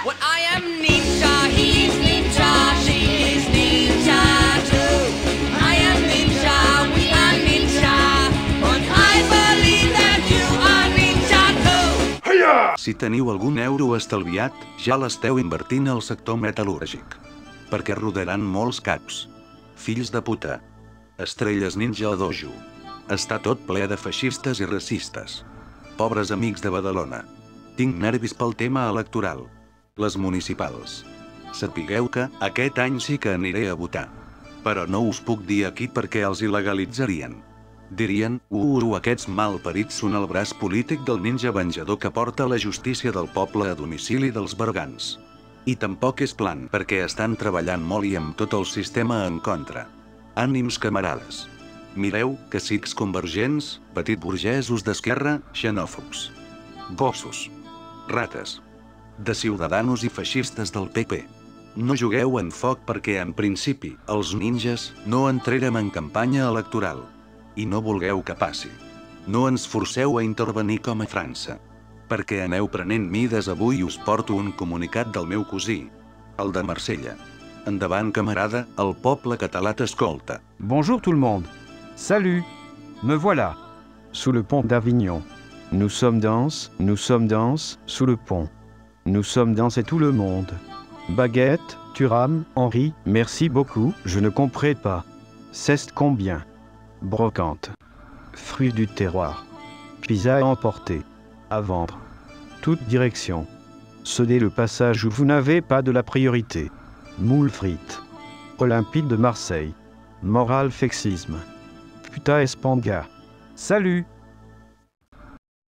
Well, I am ninja, he is ninja, she is ninja too. I am ninja, we are ninja, and I believe that you are ninja too. Hiya! Si teniu algun euro estalviat, ja l'esteu invertint al sector metal·lúrgic. Perquè rodaran molts caps. Fills de puta. Estrelles ninja a dojo. Està tot ple de feixistes i racistes. Pobres amics de Badalona. Tinc nervis pel tema electoral. Les municipals. Sapigueu que aquest any sí que aniré a votar. Però no us puc dir aquí perquè els il·legalitzarien. Dirien, aquests malparits són el braç polític del ninja venjador que porta la justícia del poble a domicili dels bergants. I tampoc és plan perquè estan treballant molt i amb tot el sistema en contra. Ànims camarades. Mireu, cacics convergents, petit burgesos d'esquerra, xenòfobs. Gossos. Rates. De Ciudadanos i feixistes del PP. No jugueu en foc perquè en principi, els ninjas, no entrarem en campanya electoral. I no vulgueu que passi. No ens forceu a intervenir com a França. Perquè aneu prenent mides avui us porto un comunicat del meu cosí, el de Marsella. Endavant camarada, el poble català t'escolta. Bonjour tout le monde. Salut. Me voilà. Sous le pont d'Avignon. Nous sommes dans, sous le pont. Nous sommes dans et tout le monde. Baguette, Thuram, Henri, merci beaucoup, je ne comprends pas. C'est combien? Brocante. Fruits du terroir. Pizza à emporter. À vendre. Toute direction. Cédez le passage où vous n'avez pas de la priorité. Moules frites. Olympique de Marseille. Moral fexisme. Putain espanga. Salut!